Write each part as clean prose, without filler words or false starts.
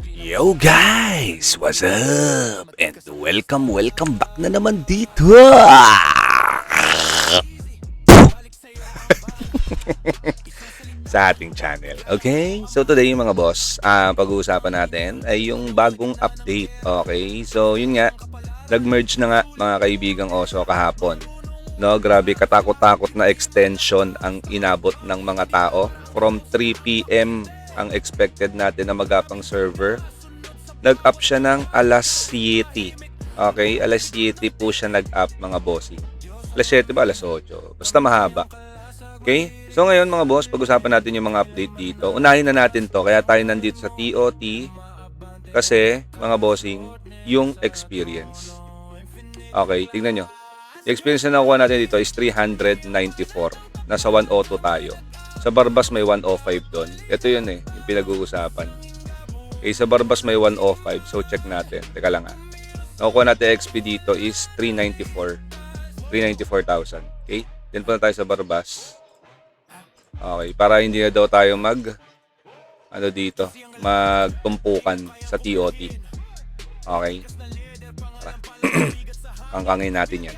Yo guys! What's up? And welcome back na naman dito! Sa ating channel. Okay? So today mga boss, pag-uusapan natin ay yung bagong update. Okay? So yun nga, nag-merge na nga mga kaibigang Oso kahapon. No, grabe katakot-takot na extension ang inabot ng mga tao. From 3 PM ang expected natin na mag-up ang server. Nag-up siya ng alas 7. Okay? Alas 7 po siya nag-up mga bossing. Alas 7 ba? Alas 8. Basta mahaba. Okay? So ngayon mga boss, pag-usapan natin yung mga update dito. Unahin na natin to. Kaya tayo nandito sa TOT. Kasi mga bossing, yung experience. Okay? Tingnan nyo. Yung experience na nakuha natin dito is 394. Nasa 102 tayo. Sa Barbas may 105 doon. Ito yun yung pinag-uusapan. Okay, sa Barbas may 105. So check natin. Teka lang Nakukuha natin XP dito is 394. 394,000. Okay? Then punta tayo sa Barbas. Okay, para hindi na daw tayo magtumpukan sa TOT. Okay? Tara. Kangkangin natin yan.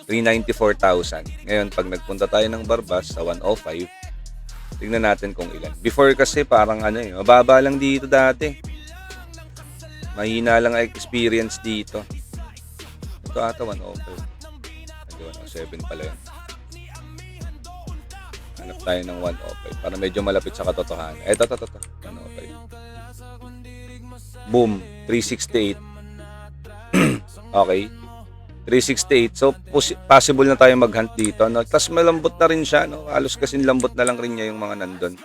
394,000. Ngayon, pag nagpunta tayo ng Barbas sa 105, tingnan natin kung ilan. Before kasi parang mababa lang dito dati. Mahina lang experience dito. Ito ata 105. 107 pala yun. Hanap tayo ng 105 para medyo malapit sa katotohanan. Ito. 105. Boom. 368. Okay. 368. So, possible na tayo mag-hunt dito. No? Tapos malambot na rin siya. No? Halos kasi lambot na lang rin niya yung mga nandun.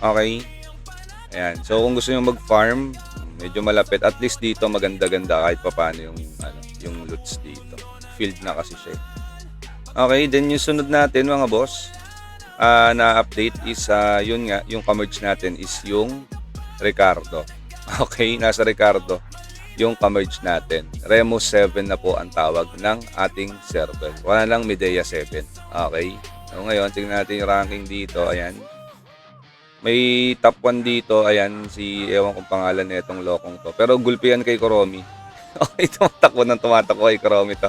Okay. Ayan. So, kung gusto nyo mag-farm, medyo malapit. At least dito maganda-ganda kahit paano yung loots dito. Field na kasi siya. Okay. Then yung sunod natin mga boss na update is yun nga. Yung ka-merge natin is yung Ricardo. Okay. Nasa Ricardo yung ka-merge natin. Remo 7 na po ang tawag ng ating server. Wala lang Medea 7. Okay. So ngayon, tingnan natin yung ranking dito. Ayan. May top 1 dito. Ayan, ewan kong pangalan na itong lokong to. Pero gulpi yan kay Kuromi. Okay, tumatakbo kay Kuromi to.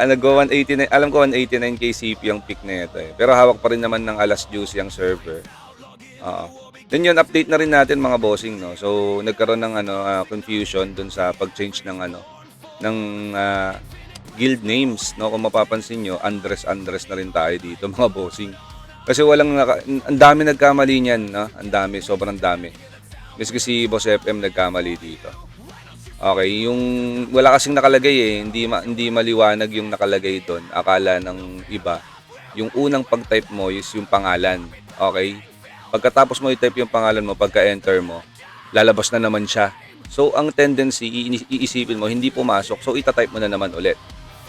Nag-189. Alam ko 189 KCP yung pick na ito Pero hawak pa rin naman ng alas juice yung server. Then yun, update na rin natin mga bossing, no. So nagkaroon ng confusion dun sa pag-change ng guild names, no. Kung mapapansin nyo, Andres na rin tayo dito mga bossing. Kasi ang dami nagkamali niyan, no. Ang dami, sobrang dami. Miski si Boss FM nagkamali dito. Okay, yung wala kasing nakalagay hindi maliwanag yung nakalagay doon. Akala ng iba, yung unang pag-type mo is yung pangalan. Okay? Pagkatapos mo i-type yung pangalan mo, pagka-enter mo, lalabas na naman siya. So, ang tendency, iisipin mo, hindi pumasok. So, itatype mo na naman ulit.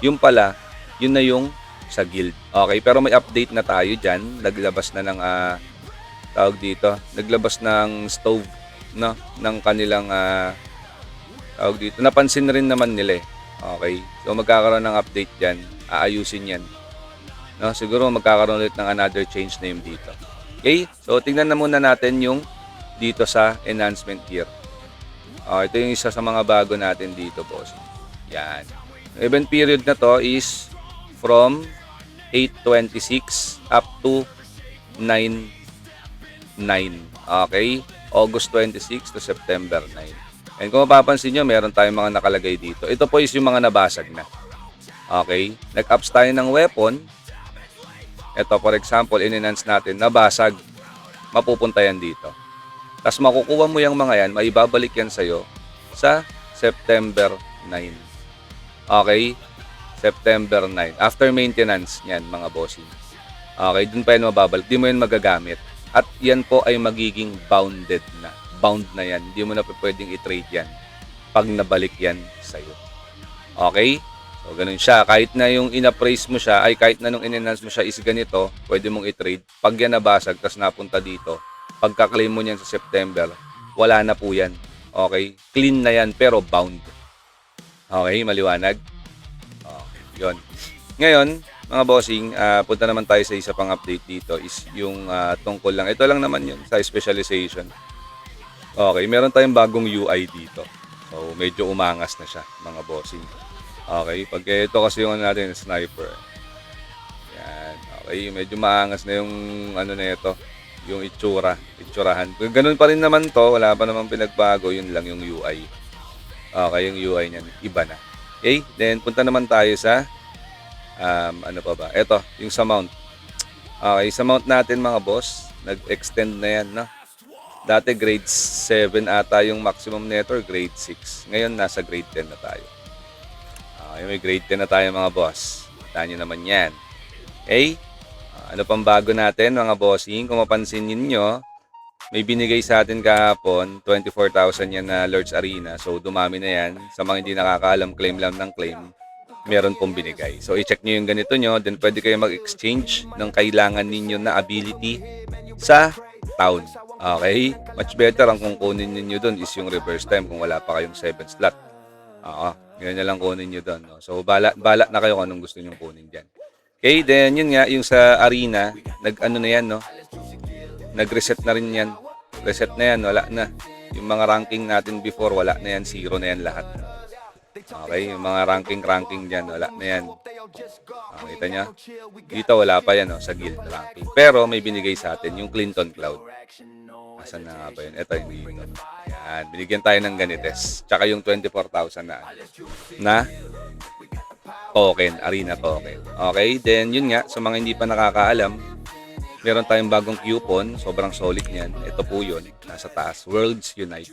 Yung pala, yun na yung sa guild. Okay, pero may update na tayo dyan. Naglabas na ng, tawag dito, naglabas ng stove, no? Ng kanilang, tawag dito. Napansin na rin naman nila Okay, so magkakaroon ng update dyan. Aayusin yan. No? Siguro magkakaroon ulit ng another change name dito. Okay, so tingnan na muna natin yung dito sa enhancement gear. Ito yung isa sa mga bago natin dito, boss. Yan. Event period na to is from 8/26 up to 9/9. Okay? August 26 to September 9. And kung mapapansin nyo, meron tayong mga nakalagay dito. Ito po is yung mga nabasag na. Okay? Nag-ups tayo ng weapon. Ito, for example, in-enhance natin, nabasag, mapupunta yan dito. Tapos makukuha mo yung mga yan, maibabalik yan sa'yo sa September 9. Okay? September 9. After maintenance yan, mga bossing. Okay, dun pa yan mababalik. Di mo yan magagamit. At yan po ay magiging bounded na. Bound na yan. Di mo na pwedeng i-trade yan pag nabalik yan sa'yo. Okay? So, ganun siya. Kahit na yung in-appraise mo siya, kahit na nung in-enhance mo siya is ganito, pwede mong i-trade. Pag yan nabasag, tas napunta dito, pagka-claim mo niyan sa September, wala na po yan. Okay? Clean na yan, pero bound. Okay? Maliwanag? Okay. Yun. Ngayon, mga bossing, punta naman tayo sa isa pang update dito is yung tungkol lang. Ito lang naman yun sa specialization. Okay, meron tayong bagong UI dito. So, medyo umangas na siya, mga bossing. Okay, pag ito kasi yung ano natin, sniper. Yan, okay, medyo maangas na yung ano na ito, yung itsurahan. Ganun pa rin naman to, wala pa namang pinagbago, yun lang yung UI. Okay, yung UI niyan, iba na. Okay, then punta naman tayo sa, ano pa ba? Ito, yung sa mount. Okay, sa mount natin mga boss, nag-extend na yan, no? Dati grade 7 ata yung maximum neto, grade 6. Ngayon nasa grade 10 na tayo. May grade 10 na tayo mga boss. Kita nyo naman yan. Okay? Ano pang bago natin mga bossing? Kung mapansin ninyo, may binigay sa atin kahapon, 24,000 yan na Lord's Arena. So dumami na yan. Sa mga hindi nakakaalam, claim lang ng claim, meron pong binigay. So i-check nyo yung ganito nyo, then pwede kayo mag-exchange ng kailangan ninyo na ability sa town. Okay? Much better ang kung kunin ninyo doon is yung reverse time kung wala pa kayong 7 slot. Ganyan na lang kunin nyo doon. No? So, bala na kayo kung anong gusto nyo kunin dyan. Okay, then yun nga, yung sa arena, nag-ano na yan, no? Nag-reset na rin yan. Reset na yan, wala na. Yung mga ranking natin before, wala na yan. Zero na yan lahat. Okay, yung mga ranking dyan, wala na yan. Kita nyo? Dito wala pa yan, no, sa guild ranking. Pero may binigay sa atin, yung Clinton Cloud. Asan na nga ba yun? Ito yung dito. Yan, binigyan tayo ng ganites. Tsaka yung 24,000 na token, arena token. Okay, then yun nga, sa mga hindi pa nakakaalam, meron tayong bagong coupon, sobrang solid niyan. Ito po yun, nasa taas, Worlds Unite.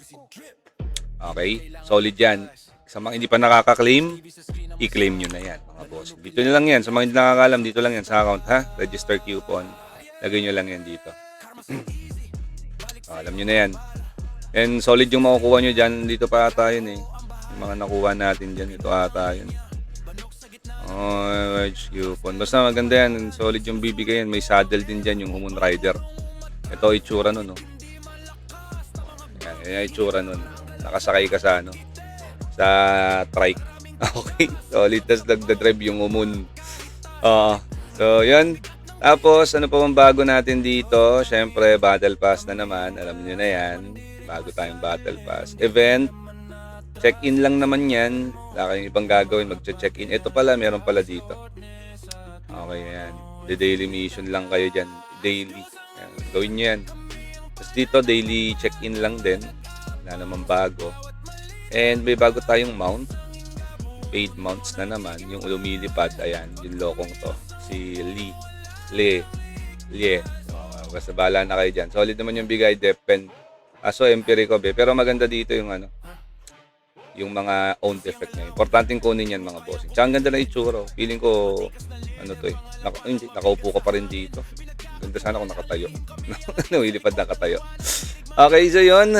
Okay, solid yan. Sa mga hindi pa nakaka-claim, i-claim nyo na yan, mga boss. Dito nyo lang yan. Sa mga hindi nakakaalam, dito lang yan sa account, ha? Register coupon. Lagay nyo lang yan dito. Alam nyo na yan. And solid yung makukuha nyo dyan. Dito pa ata yun eh. Yung mga nakuha natin dyan. Ito ata yun. Coupon. Basta maganda yan. Solid yung bibigay yan. May saddle din dyan yung Human Rider. Ito itsura nun. No? Yan yung itsura nun. Nakasakay ka sa ano. Sa trike. Okay. Solid. Tapos nagdadrive yung Human. So yan. Tapos, ano pa bang bago natin dito? Siyempre, Battle Pass na naman. Alam niyo na yan. Bago tayong Battle Pass. Event. Check-in lang naman yan. Wala kayong ibang gagawin. Mag-check-in. Ito pala, meron pala dito. Okay, yan. The daily mission lang kayo dyan. Daily. Yan. Gawin nyo yan. Tapos dito, daily check-in lang din. Wala naman bago. And may bago tayong mount. Paid mounts na naman. Yung lumilipad. Ayan, yung lokong to. Si Lee. Basta bahala na kayo dyan. Solid naman yung bigay, depend. So empirical be. Pero maganda dito yung ano, yung mga own effect niya. Importanteng kunin yan mga bossing. Tsaka ang ganda na itsura. Feeling ko, ano to eh. Nakaupo ka pa rin dito. Ganda sana kung nakatayo. Nawilipad na katayo. Okay, so yun.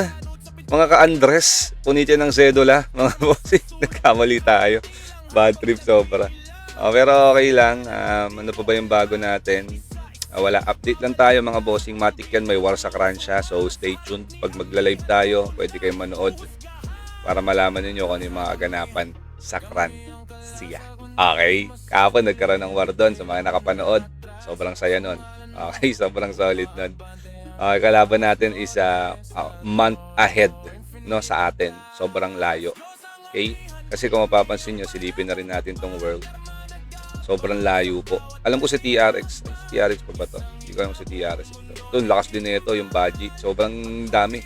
Mga ka-Andres, punitin ng sedula. Mga bossing, nagkamali tayo. Bad trip sobra. Pero okay lang. Ano pa ba yung bago natin? Wala. Update lang tayo mga bossing. Matic yan. May war sa Kransya. So stay tuned. Pag magla-live tayo, pwede kayong manood para malaman niyo kung ano yung mga kaganapan sa Kransya. Okay? Kahapon nagkaroon ng war doon sa mga nakapanood. Sobrang saya nun. Okay? Sobrang solid nun. Kalaban natin is month ahead, no, sa atin. Sobrang layo. Okay? Kasi kung mapapansin nyo, silipin na rin natin tong world. Sobrang layo po. Alam ko si TRX. TRX pa ba to? Hindi ko alam si TRX. Ito, lakas din nito yung budget. Sobrang dami.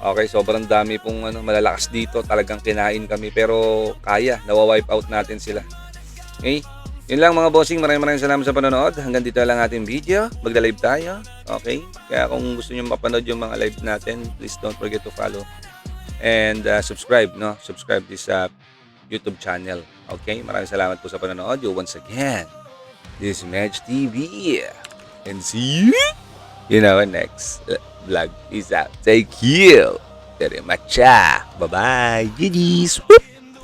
Okay, sobrang dami pong malalakas dito. Talagang kinain kami. Pero kaya. Nawa-wipe out natin sila. Okay? Yun lang mga bossing. Maraming salamat sa panonood. Hanggang dito lang ating video. Magla-live tayo. Okay? Kaya kung gusto nyo mapanood yung mga live natin, please don't forget to follow. And subscribe, no? Subscribe this YouTube channel. Okay? Maraming salamat po sa panonood. Once again, this is Medj TV. And see you in our next vlog. Peace out. Thank you very much. Bye-bye. GG's.